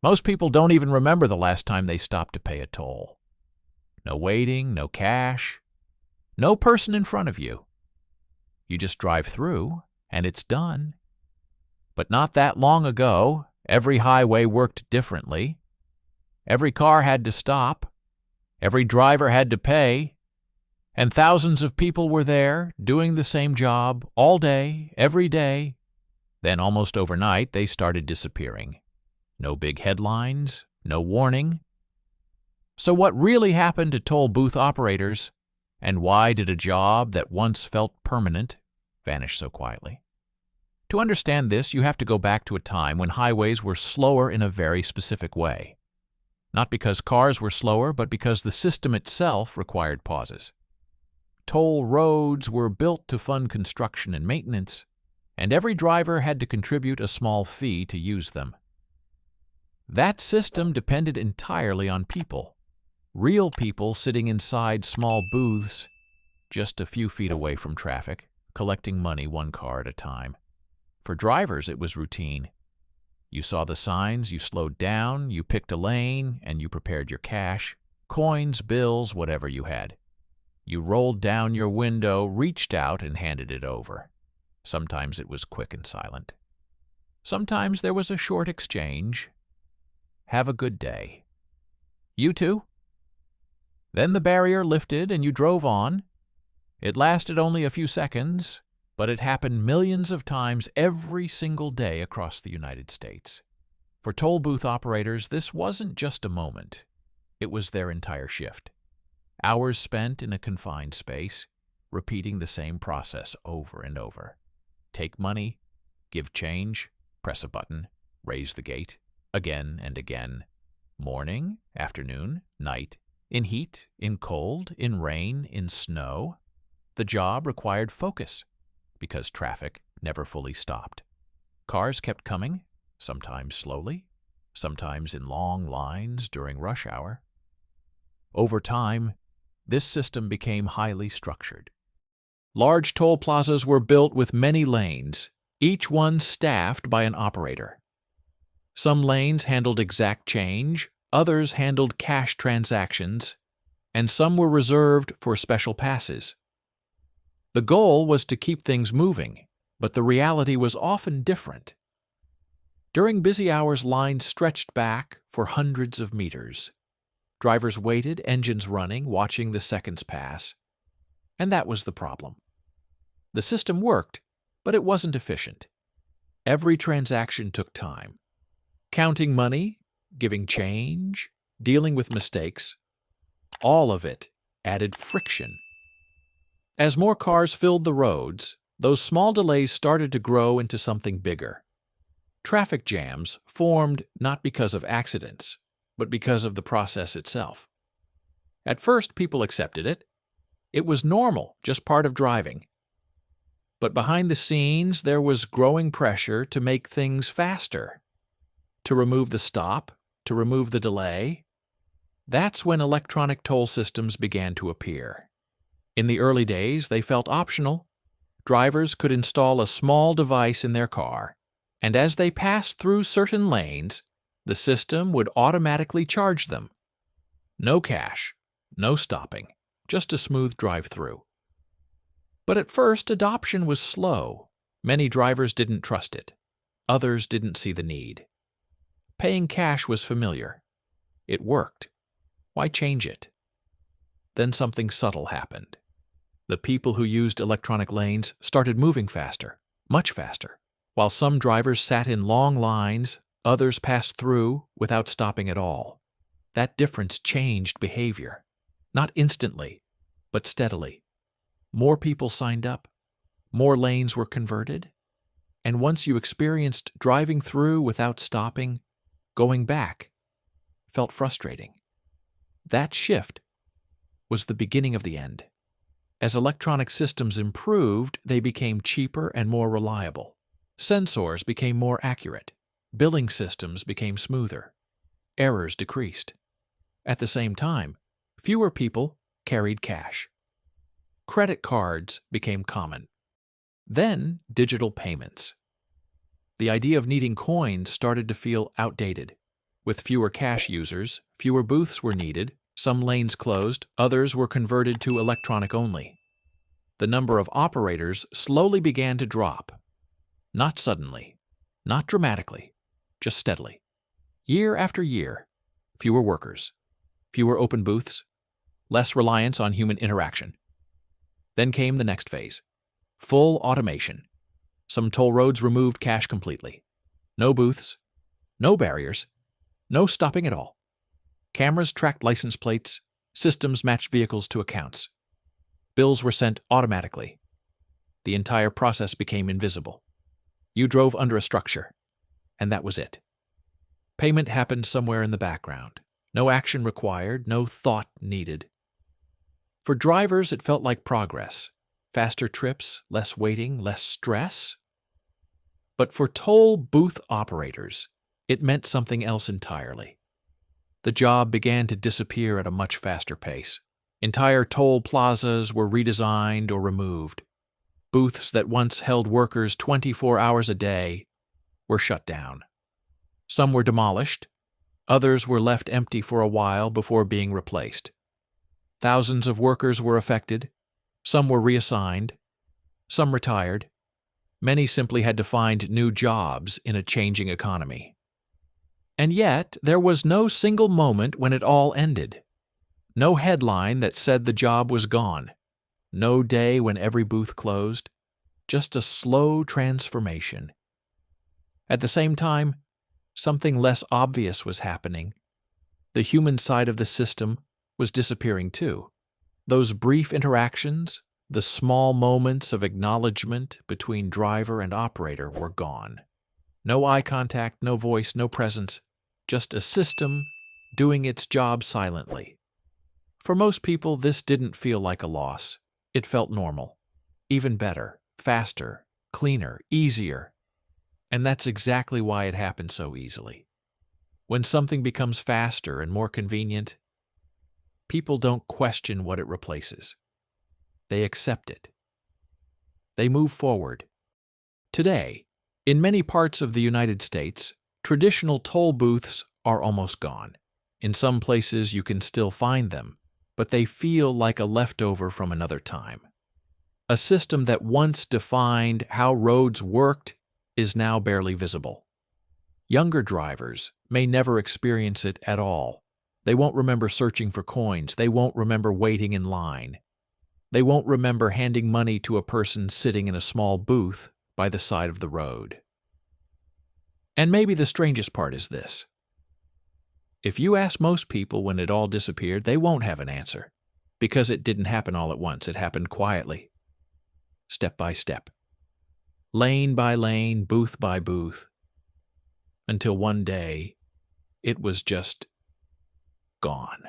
Most people don't even remember the last time they stopped to pay a toll. No waiting, no cash, no person in front of you. You just drive through, and it's done. But not that long ago, every highway worked differently. Every car had to stop. Every driver had to pay. And thousands of people were there, doing the same job, all day, every day. Then almost overnight, they started disappearing. No big headlines, no warning. So what really happened to toll booth operators, and why did a job that once felt permanent vanish so quietly? To understand this, you have to go back to a time when highways were slower in a very specific way. Not because cars were slower, but because the system itself required pauses. Toll roads were built to fund construction and maintenance, and every driver had to contribute a small fee to use them. That system depended entirely on people, real people sitting inside small booths just a few feet away from traffic, collecting money one car at a time. For drivers, it was routine. You saw the signs, you slowed down, you picked a lane, and you prepared your cash, coins, bills, whatever you had. You rolled down your window, reached out, and handed it over. Sometimes it was quick and silent. Sometimes there was a short exchange. Have a good day. You too? Then the barrier lifted and you drove on. It lasted only a few seconds, but it happened millions of times every single day across the United States. For toll booth operators, this wasn't just a moment. It was their entire shift. Hours spent in a confined space, repeating the same process over and over. Take money, give change, press a button, raise the gate, again and again. Morning, afternoon, night, in heat, in cold, in rain, in snow. The job required focus, because traffic never fully stopped. Cars kept coming, sometimes slowly, sometimes in long lines during rush hour. Over time, this system became highly structured. Large toll plazas were built with many lanes, each one staffed by an operator. Some lanes handled exact change, others handled cash transactions, and some were reserved for special passes. The goal was to keep things moving, but the reality was often different. During busy hours, lines stretched back for hundreds of meters. Drivers waited, engines running, watching the seconds pass. And that was the problem. The system worked, but it wasn't efficient. Every transaction took time. Counting money, giving change, dealing with mistakes, all of it added friction. As more cars filled the roads, those small delays started to grow into something bigger. Traffic jams formed not because of accidents, but because of the process itself. At first, people accepted it. It was normal, just part of driving. But behind the scenes, there was growing pressure to make things faster, to remove the stop, to remove the delay. That's when electronic toll systems began to appear. In the early days, they felt optional. Drivers could install a small device in their car, and as they passed through certain lanes, the system would automatically charge them. No cash, no stopping, just a smooth drive-through. But at first, adoption was slow. Many drivers didn't trust it. Others didn't see the need. Paying cash was familiar. It worked. Why change it? Then something subtle happened. The people who used electronic lanes started moving faster, much faster. While some drivers sat in long lines, others passed through without stopping at all. That difference changed behavior. Not instantly, but steadily. More people signed up. More lanes were converted. And once you experienced driving through without stopping, going back felt frustrating. That shift was the beginning of the end. As electronic systems improved, they became cheaper and more reliable. Sensors became more accurate. Billing systems became smoother. Errors decreased. At the same time, fewer people carried cash. Credit cards became common. Then, digital payments. The idea of needing coins started to feel outdated. With fewer cash users, fewer booths were needed, some lanes closed, others were converted to electronic only. The number of operators slowly began to drop. Not suddenly, not dramatically, just steadily. Year after year, fewer workers, fewer open booths, less reliance on human interaction. Then came the next phase. Full automation. Some toll roads removed cash completely. No booths, no barriers, no stopping at all. Cameras tracked license plates, systems matched vehicles to accounts. Bills were sent automatically. The entire process became invisible. You drove under a structure, and that was it. Payment happened somewhere in the background. No action required, no thought needed. For drivers, it felt like progress. Faster trips, less waiting, less stress. But for toll booth operators, it meant something else entirely. The job began to disappear at a much faster pace. Entire toll plazas were redesigned or removed. Booths that once held workers 24 hours a day were shut down. Some were demolished. Others were left empty for a while before being replaced. Thousands of workers were affected. Some were reassigned. Some retired. Many simply had to find new jobs in a changing economy. And yet, there was no single moment when it all ended. No headline that said the job was gone. No day when every booth closed. Just a slow transformation. At the same time, something less obvious was happening. The human side of the system was disappearing too. Those brief interactions, the small moments of acknowledgement between driver and operator were gone. No eye contact, no voice, no presence, just a system doing its job silently. For most people, this didn't feel like a loss. It felt normal. Even better, faster, cleaner, easier. And that's exactly why it happened so easily. When something becomes faster and more convenient, people don't question what it replaces. They accept it. They move forward. Today, in many parts of the United States, traditional toll booths are almost gone. In some places you can still find them, but they feel like a leftover from another time. A system that once defined how roads worked is now barely visible. Younger drivers may never experience it at all. They won't remember searching for coins. They won't remember waiting in line. They won't remember handing money to a person sitting in a small booth by the side of the road. And maybe the strangest part is this. If you ask most people when it all disappeared, they won't have an answer, because it didn't happen all at once. It happened quietly, step by step, lane by lane, booth by booth, until one day it was just gone.